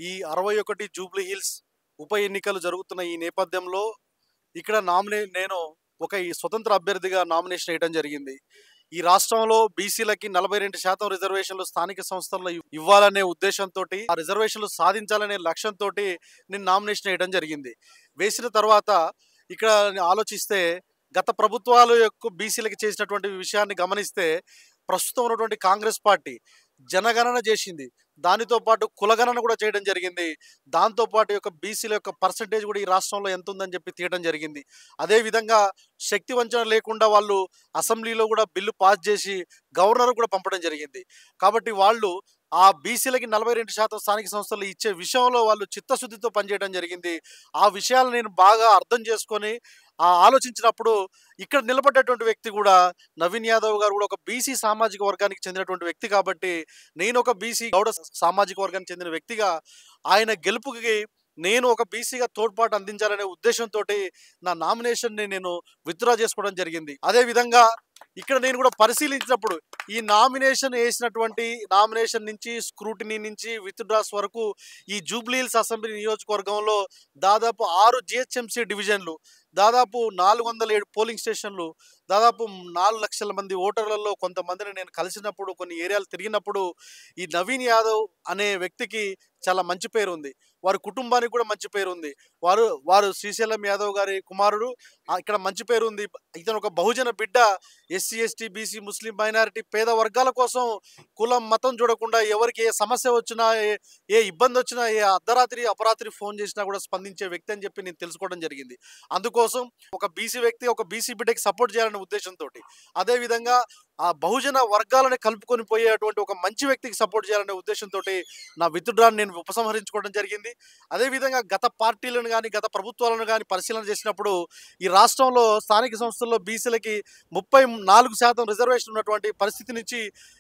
ఈ 61 Jubilee hills ఉప ఎన్నికలు జరుగుతున్న ఈ నేపథ్యంలో ఇక్కడ నేను ఒక ఈ స్వతంత్ర అభ్యర్థిగా నామినేషన్ వేయడం జరిగింది. ఈ రాష్ట్రంలో బీసీలకి 42% రిజర్వేషన్లు స్థానిక సంస్థల్లో ఇవ్వాలనే ఉద్దేశంతోటి, ఆ రిజర్వేషన్లు సాధించాలనే లక్ష్యంతోటి నేను నామినేషన్ వేయడం జరిగింది. వేసిన తర్వాత ఇక్కడ ఆలోచిస్తే గత ప్రభుత్వాలు బీసీలకి చేసినటువంటి విషయాన్ని గమనిస్తే ప్రస్తుతం ఉన్నటువంటి కాంగ్రెస్ పార్టీ జనగణన చేసింది. దానితో పాటు కులగణన కూడా చేయడం జరిగింది. దాంతో పాటు యొక్క బీసీల యొక్క పర్సంటేజ్ కూడా ఈ రాష్ట్రంలో ఎంత ఉందని చెప్పి తీయడం జరిగింది. అదేవిధంగా శక్తి వంచన లేకుండా వాళ్ళు అసెంబ్లీలో కూడా బిల్లు పాస్ చేసి గవర్నర్ కూడా పంపడం జరిగింది. కాబట్టి వాళ్ళు ఆ బీసీలకి 42% స్థానిక సంస్థలు ఇచ్చే విషయంలో వాళ్ళు చిత్తశుద్ధితో పనిచేయడం జరిగింది. ఆ విషయాలు నేను బాగా అర్థం చేసుకొని ఆలోచించినప్పుడు ఇక్కడ నిలబడ్డటువంటి వ్యక్తి కూడా నవీన్ యాదవ్ గారు కూడా ఒక బీసీ సామాజిక వర్గానికి చెందినటువంటి వ్యక్తి కాబట్టి, నేను ఒక బీసీ గౌడ సామాజిక వర్గానికి చెందిన వ్యక్తిగా ఆయన గెలుపుకి నేను ఒక బీసీగా తోడ్పాటు అందించాలనే ఉద్దేశంతో నా నామినేషన్ని నేను విత్డ్రా చేసుకోవడం జరిగింది. అదేవిధంగా ఇక్కడ నేను కూడా పరిశీలించినప్పుడు ఈ నామినేషన్ వేసినటువంటి నామినేషన్ నుంచి స్క్రూటినీ నుంచి విత్డ్రాస్ వరకు ఈ జూబ్లీ హిల్స్ అసెంబ్లీ నియోజకవర్గంలో దాదాపు 6 జిహెచ్ఎంసీ డివిజన్లు, దాదాపు 407 పోలింగ్ స్టేషన్లు, దాదాపు 4 లక్షల మంది ఓటర్లలో కొంతమందిని నేను కలిసినప్పుడు, కొన్ని ఏరియాలు తిరిగినప్పుడు ఈ నవీన్ యాదవ్ అనే వ్యక్తికి చాలా మంచి పేరు ఉంది. వారి కుటుంబానికి కూడా మంచి పేరు ఉంది. వారు శ్రీశైలం యాదవ్ గారి కుమారుడు. ఇక్కడ మంచి పేరు ఉంది. ఇతను ఒక బహుజన బిడ్డ. ఎస్సీ, ఎస్టీ, బీసీ, ముస్లిం, మైనారిటీ, పేద వర్గాల కోసం కులం మతం చూడకుండా ఎవరికి ఏ సమస్య వచ్చినా, ఏ ఇబ్బంది వచ్చినా, ఏ అర్ధరాత్రి అపరాత్రి ఫోన్ చేసినా కూడా స్పందించే వ్యక్తి అని చెప్పి నేను తెలుసుకోవడం జరిగింది. అందుకోసం ఒక బీసీ వ్యక్తి ఒక బీసీ బిడ్డకి సపోర్ట్ చేయాలనే ఉద్దేశంతో, అదేవిధంగా ఆ బహుజన వర్గాలను కలుపుకొని పోయేటువంటి ఒక మంచి వ్యక్తికి సపోర్ట్ చేయాలనే ఉద్దేశంతో నా విత్డ్రాని నేను ఉపసంహరించుకోవడం జరిగింది. అదేవిధంగా గత పార్టీలను కానీ గత ప్రభుత్వాలను కానీ పరిశీలన చేసినప్పుడు ఈ రాష్ట్రంలో స్థానిక సంస్థల్లో బీసీలకి 34% రిజర్వేషన్ ఉన్నటువంటి పరిస్థితి నుంచి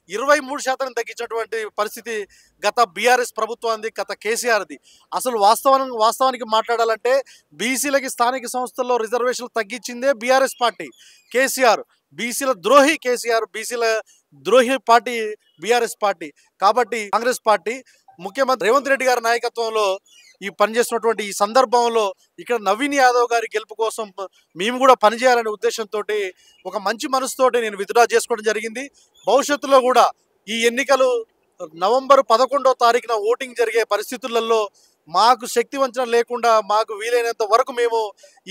23% తగ్గించినటువంటి పరిస్థితి గత బీఆర్ఎస్ ప్రభుత్వానికి, గత కేసీఆర్ది. అసలు వాస్తవానికి మాట్లాడాలంటే బీసీలకి స్థానిక సంస్థల్లో రిజర్వేషన్లు తగ్గించిందే బీఆర్ఎస్ పార్టీ. కేసీఆర్ బీసీల ద్రోహి. కేసీఆర్ బీసీల ద్రోహి పార్టీ బీఆర్ఎస్ పార్టీ. కాబట్టి కాంగ్రెస్ పార్టీ ముఖ్యమంత్రి రేవంత్ రెడ్డి గారి నాయకత్వంలో ఈ పనిచేస్తున్నటువంటి ఈ సందర్భంలో ఇక్కడ నవీన్ యాదవ్ గారి గెలుపు కోసం మేము కూడా పనిచేయాలనే ఉద్దేశంతో ఒక మంచి మనసుతోటి నేను విత్డ్రా చేసుకోవడం జరిగింది. భవిష్యత్తులో కూడా ఈ ఎన్నికలు నవంబర్ 11వ తారీఖున ఓటింగ్ జరిగే పరిస్థితులలో మాకు శక్తి వంచన లేకుండా మాకు వీలైనంత వరకు మేము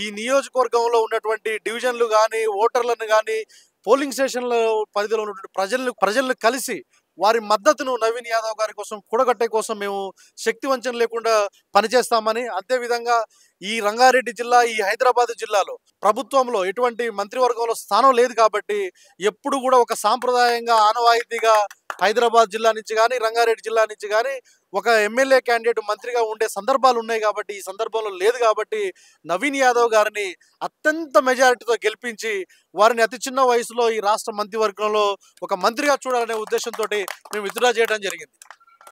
ఈ నియోజకవర్గంలో ఉన్నటువంటి డివిజన్లు కానీ, ఓటర్లను కానీ, పోలింగ్ స్టేషన్ల పరిధిలో ఉన్నటువంటి ప్రజలను కలిసి వారి మద్దతును నవీన్ యాదవ్ గారి కోసం కూడగట్టే కోసం మేము శక్తి వంచన లేకుండా పనిచేస్తామని, అదేవిధంగా ఈ రంగారెడ్డి జిల్లా, ఈ హైదరాబాద్ జిల్లాలో ప్రభుత్వంలో ఎటువంటి మంత్రివర్గంలో స్థానం లేదు కాబట్టి ఎప్పుడు కూడా ఒక సాంప్రదాయంగా ఆనవాయితీగా హైదరాబాద్ జిల్లా నుంచి కానీ, రంగారెడ్డి జిల్లా నుంచి కానీ ఒక ఎమ్మెల్యే క్యాండిడేట్ మంత్రిగా ఉండే సందర్భాలు ఉన్నాయి. కాబట్టి ఈ సందర్భంలో లేదు కాబట్టి నవీన్ యాదవ్ గారిని అత్యంత మెజారిటీతో గెలిపించి వారిని అతి చిన్న వయసులో ఈ రాష్ట్ర మంత్రివర్గంలో ఒక మంత్రిగా చూడాలనే ఉద్దేశంతో మేము విత్డ్రా చేయడం జరిగింది.